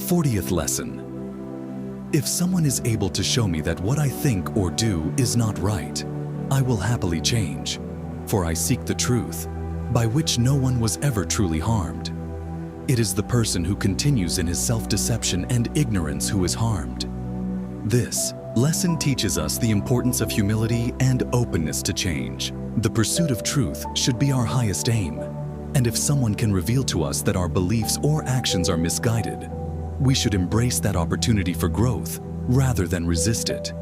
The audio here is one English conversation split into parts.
40th lesson. If someone is able to show me that what I think or do is not right, I will happily change, for I seek the truth, by which no one was ever truly harmed. It is the person who continues in his self-deception and ignorance who is harmed. This lesson teaches us the importance of humility and openness to change. The pursuit of truth should be our highest aim, and if someone can reveal to us that our beliefs or actions are misguided, we should embrace that opportunity for growth rather than resist it.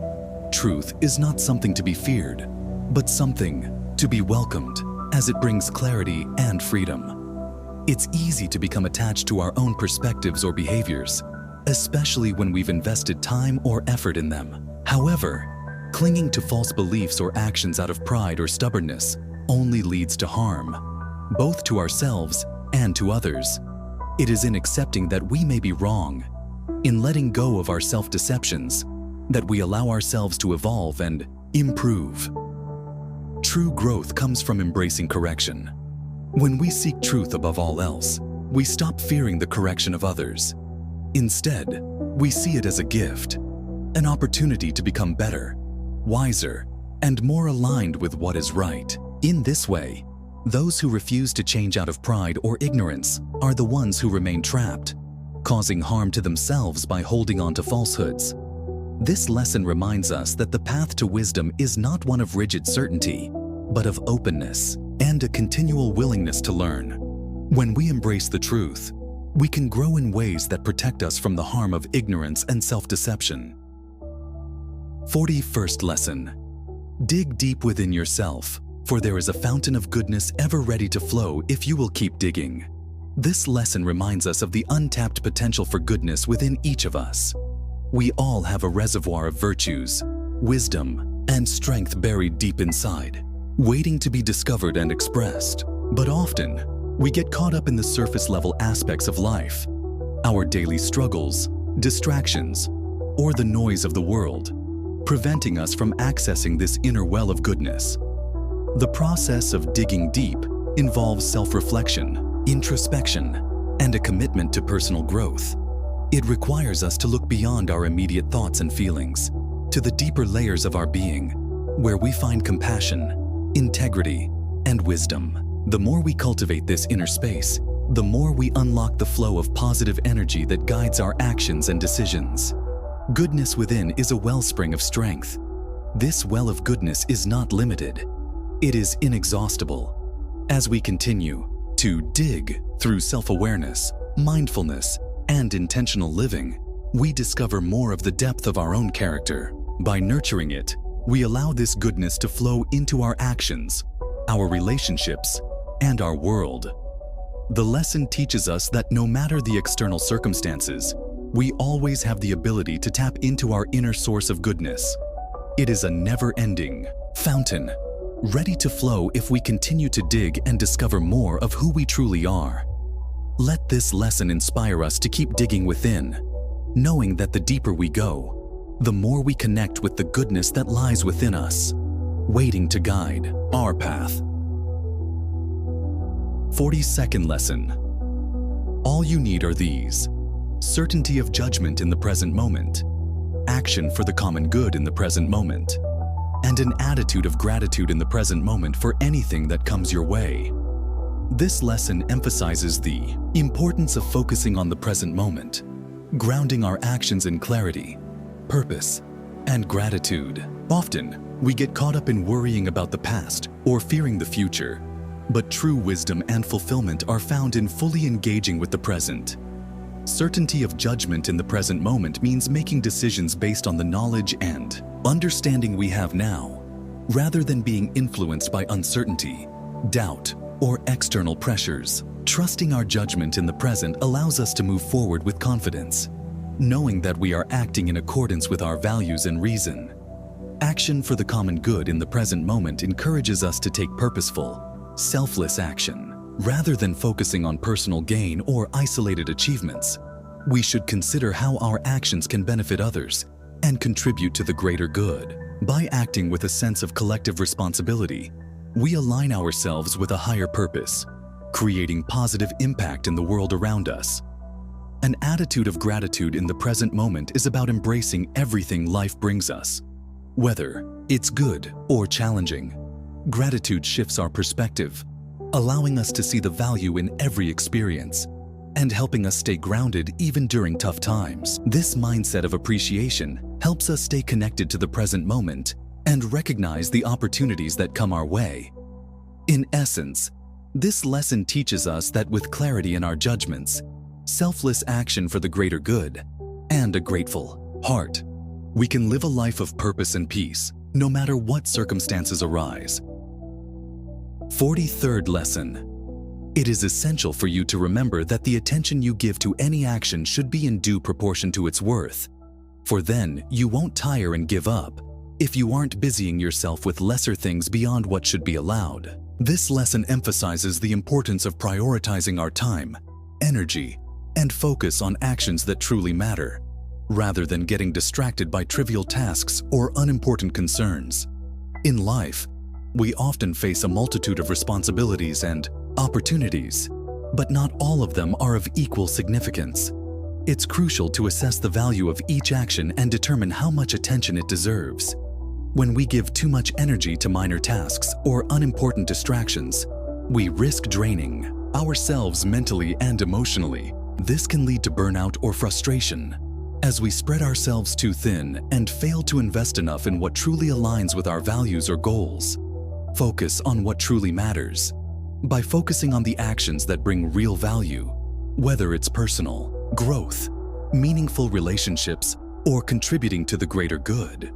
Truth is not something to be feared, but something to be welcomed, as it brings clarity and freedom. It's easy to become attached to our own perspectives or behaviors, especially when we've invested time or effort in them. However, clinging to false beliefs or actions out of pride or stubbornness only leads to harm, both to ourselves and to others. It is in accepting that we may be wrong, in letting go of our self-deceptions, that we allow ourselves to evolve and improve. True growth comes from embracing correction. When we seek truth above all else, we stop fearing the correction of others. Instead, we see it as a gift, an opportunity to become better, wiser, and more aligned with what is right. In this way, those who refuse to change out of pride or ignorance are the ones who remain trapped, causing harm to themselves by holding on to falsehoods. This lesson reminds us that the path to wisdom is not one of rigid certainty, but of openness and a continual willingness to learn. When we embrace the truth, we can grow in ways that protect us from the harm of ignorance and self-deception. 41st lesson. Dig deep within yourself, for there is a fountain of goodness ever ready to flow if you will keep digging. This lesson reminds us of the untapped potential for goodness within each of us. We all have a reservoir of virtues, wisdom, and strength buried deep inside, waiting to be discovered and expressed. But often, we get caught up in the surface-level aspects of life, our daily struggles, distractions, or the noise of the world, preventing us from accessing this inner well of goodness. The process of digging deep involves self-reflection, introspection, and a commitment to personal growth. It requires us to look beyond our immediate thoughts and feelings to the deeper layers of our being, where we find compassion, integrity, and wisdom. The more we cultivate this inner space, the more we unlock the flow of positive energy that guides our actions and decisions. Goodness within is a wellspring of strength. This well of goodness is not limited. It is inexhaustible. As we continue to dig through self-awareness, mindfulness, and intentional living, we discover more of the depth of our own character. By nurturing it, we allow this goodness to flow into our actions, our relationships, and our world. The lesson teaches us that no matter the external circumstances, we always have the ability to tap into our inner source of goodness. It is a never-ending fountain, ready to flow if we continue to dig and discover more of who we truly are. Let this lesson inspire us to keep digging within, knowing that the deeper we go, the more we connect with the goodness that lies within us, waiting to guide our path. 42nd lesson. All you need are these: certainty of judgment in the present moment, action for the common good in the present moment, and an attitude of gratitude in the present moment for anything that comes your way. This lesson emphasizes the importance of focusing on the present moment, grounding our actions in clarity, purpose, and gratitude. Often, we get caught up in worrying about the past or fearing the future, but true wisdom and fulfillment are found in fully engaging with the present. Certainty of judgment in the present moment means making decisions based on the knowledge and understanding we have now, rather than being influenced by uncertainty, doubt, or external pressures. Trusting our judgment in the present allows us to move forward with confidence, knowing that we are acting in accordance with our values and reason. Action for the common good in the present moment encourages us to take purposeful, selfless action. Rather than focusing on personal gain or isolated achievements, we should consider how our actions can benefit others and contribute to the greater good. By acting with a sense of collective responsibility, we align ourselves with a higher purpose, creating positive impact in the world around us. An attitude of gratitude in the present moment is about embracing everything life brings us, whether it's good or challenging. Gratitude shifts our perspective, allowing us to see the value in every experience and helping us stay grounded even during tough times. This mindset of appreciation helps us stay connected to the present moment and recognize the opportunities that come our way. In essence, this lesson teaches us that with clarity in our judgments, selfless action for the greater good, and a grateful heart, we can live a life of purpose and peace, no matter what circumstances arise. 43rd lesson. It is essential for you to remember that the attention you give to any action should be in due proportion to its worth, for then you won't tire and give up if you aren't busying yourself with lesser things beyond what should be allowed. This lesson emphasizes the importance of prioritizing our time, energy, and focus on actions that truly matter, rather than getting distracted by trivial tasks or unimportant concerns. In life, we often face a multitude of responsibilities and opportunities, but not all of them are of equal significance. It's crucial to assess the value of each action and determine how much attention it deserves. When we give too much energy to minor tasks or unimportant distractions, we risk draining ourselves mentally and emotionally. This can lead to burnout or frustration, as we spread ourselves too thin and fail to invest enough in what truly aligns with our values or goals. Focus on what truly matters. By focusing on the actions that bring real value, whether it's personal growth, meaningful relationships, or contributing to the greater good,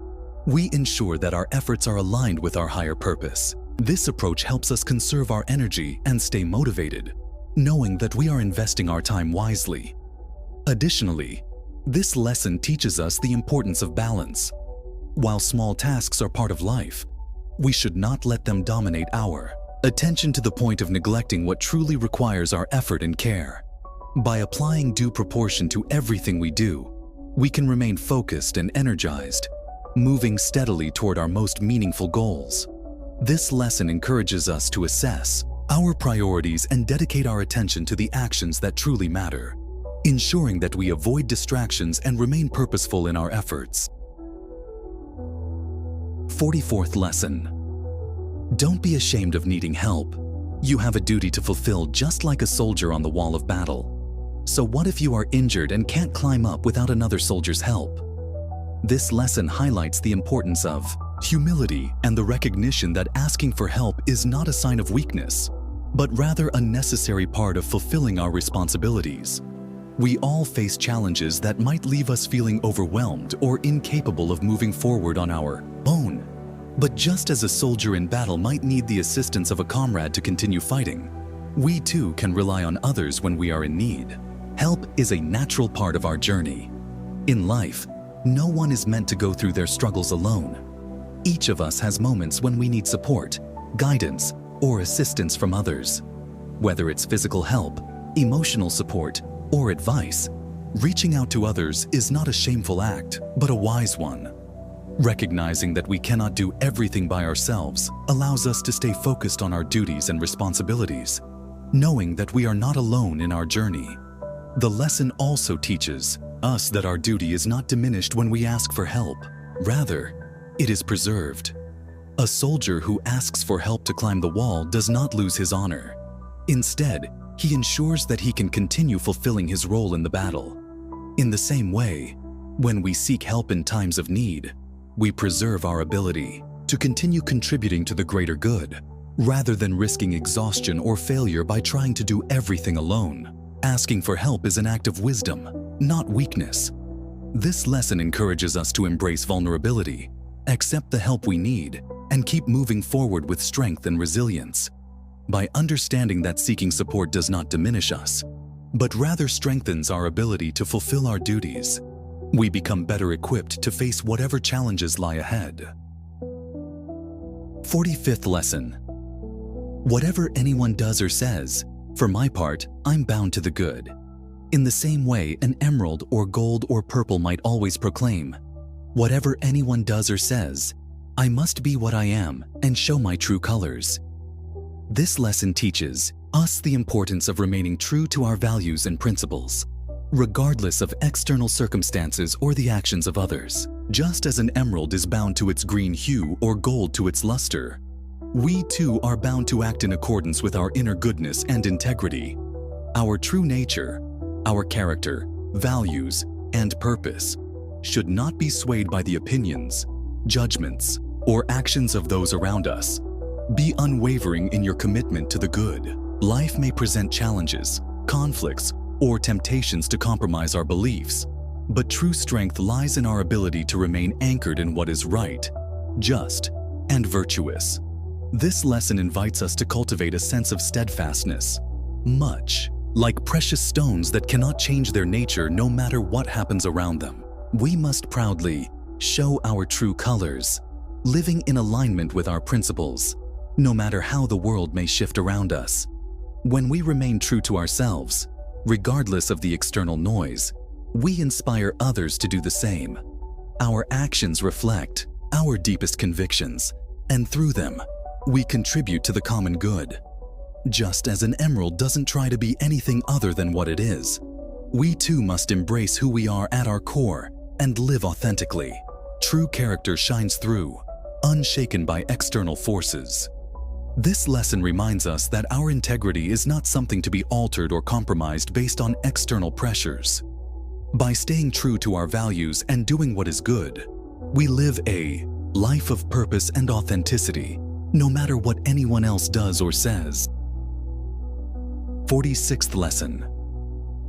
we ensure that our efforts are aligned with our higher purpose. This approach helps us conserve our energy and stay motivated, knowing that we are investing our time wisely. Additionally, this lesson teaches us the importance of balance. While small tasks are part of life, we should not let them dominate our attention to the point of neglecting what truly requires our effort and care. By applying due proportion to everything we do, we can remain focused and energized, moving steadily toward our most meaningful goals. This lesson encourages us to assess our priorities and dedicate our attention to the actions that truly matter, ensuring that we avoid distractions and remain purposeful in our efforts. 44th lesson. Don't be ashamed of needing help. You have a duty to fulfill just like a soldier on the wall of battle. So what if you are injured and can't climb up without another soldier's help? This lesson highlights the importance of humility and the recognition that asking for help is not a sign of weakness, but rather a necessary part of fulfilling our responsibilities. We all face challenges that might leave us feeling overwhelmed or incapable of moving forward on our own. But just as a soldier in battle might need the assistance of a comrade to continue fighting, we too can rely on others when we are in need. Help is a natural part of our journey. In life, no one is meant to go through their struggles alone. Each of us has moments when we need support, guidance, or assistance from others. Whether it's physical help, emotional support, or advice, reaching out to others is not a shameful act, but a wise one. Recognizing that we cannot do everything by ourselves allows us to stay focused on our duties and responsibilities, knowing that we are not alone in our journey. The lesson also teaches us that our duty is not diminished when we ask for help. Rather, it is preserved. A soldier who asks for help to climb the wall does not lose his honor. Instead, he ensures that he can continue fulfilling his role in the battle. In the same way, when we seek help in times of need, we preserve our ability to continue contributing to the greater good, rather than risking exhaustion or failure by trying to do everything alone. Asking for help is an act of wisdom, not weakness. This lesson encourages us to embrace vulnerability, accept the help we need, and keep moving forward with strength and resilience. By understanding that seeking support does not diminish us, but rather strengthens our ability to fulfill our duties, we become better equipped to face whatever challenges lie ahead. 45th lesson. Whatever anyone does or says, for my part, I'm bound to the good. In the same way, an emerald or gold or purple might always proclaim, whatever anyone does or says, I must be what I am and show my true colors. This lesson teaches us the importance of remaining true to our values and principles. regardless of external circumstances or the actions of others. Just as an emerald is bound to its green hue or gold to its luster, we too are bound to act in accordance with our inner goodness and integrity. Our true nature, our character, values, and purpose should not be swayed by the opinions, judgments, or actions of those around us. Be unwavering in your commitment to the good. Life may present challenges, conflicts, or temptations to compromise our beliefs, but true strength lies in our ability to remain anchored in what is right, just, and virtuous. This lesson invites us to cultivate a sense of steadfastness, much like precious stones that cannot change their nature no matter what happens around them. We must proudly show our true colors, living in alignment with our principles, no matter how the world may shift around us. When we remain true to ourselves, regardless of the external noise, we inspire others to do the same. Our actions reflect our deepest convictions, and through them, we contribute to the common good. Just as an emerald doesn't try to be anything other than what it is, we too must embrace who we are at our core and live authentically. True character shines through, unshaken by external forces. This lesson reminds us that our integrity is not something to be altered or compromised based on external pressures. By staying true to our values and doing what is good, we live a life of purpose and authenticity, no matter what anyone else does or says. 46th lesson.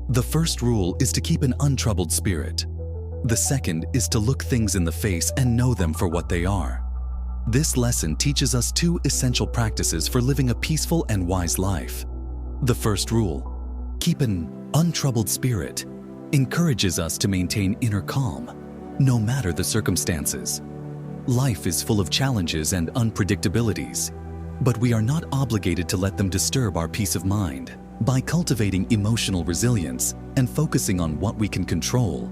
The first rule is to keep an untroubled spirit. The second is to look things in the face and know them for what they are. This lesson teaches us two essential practices for living a peaceful and wise life. The first rule, keep an untroubled spirit, encourages us to maintain inner calm, no matter the circumstances. Life is full of challenges and unpredictabilities, but we are not obligated to let them disturb our peace of mind. By cultivating emotional resilience and focusing on what we can control,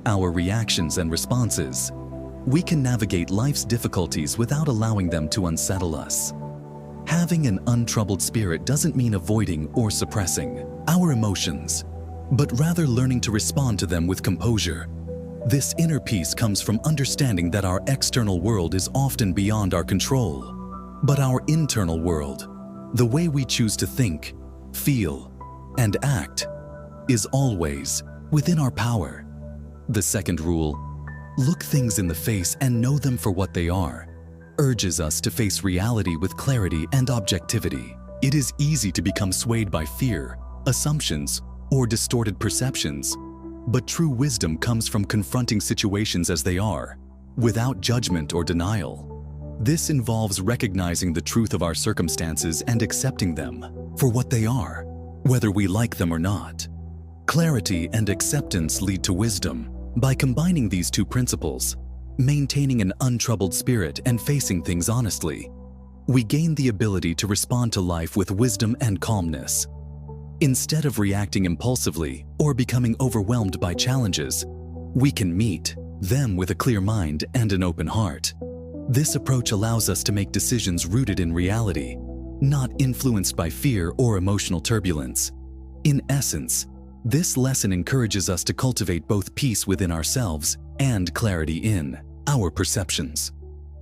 our reactions and responses, we can navigate life's difficulties without allowing them to unsettle us. Having an untroubled spirit doesn't mean avoiding or suppressing our emotions, but rather learning to respond to them with composure. This inner peace comes from understanding that our external world is often beyond our control, but our internal world, the way we choose to think, feel, and act, is always within our power. The second rule, look things in the face and know them for what they are, urges us to face reality with clarity and objectivity. It is easy to become swayed by fear, assumptions, or distorted perceptions, but true wisdom comes from confronting situations as they are, without judgment or denial. This involves recognizing the truth of our circumstances and accepting them for what they are, whether we like them or not. Clarity and acceptance lead to wisdom. By combining these two principles, maintaining an untroubled spirit and facing things honestly, we gain the ability to respond to life with wisdom and calmness. Instead of reacting impulsively or becoming overwhelmed by challenges, we can meet them with a clear mind and an open heart. This approach allows us to make decisions rooted in reality, not influenced by fear or emotional turbulence. In essence, this lesson encourages us to cultivate both peace within ourselves and clarity in our perceptions.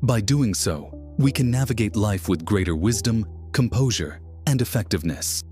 By doing so, we can navigate life with greater wisdom, composure, and effectiveness.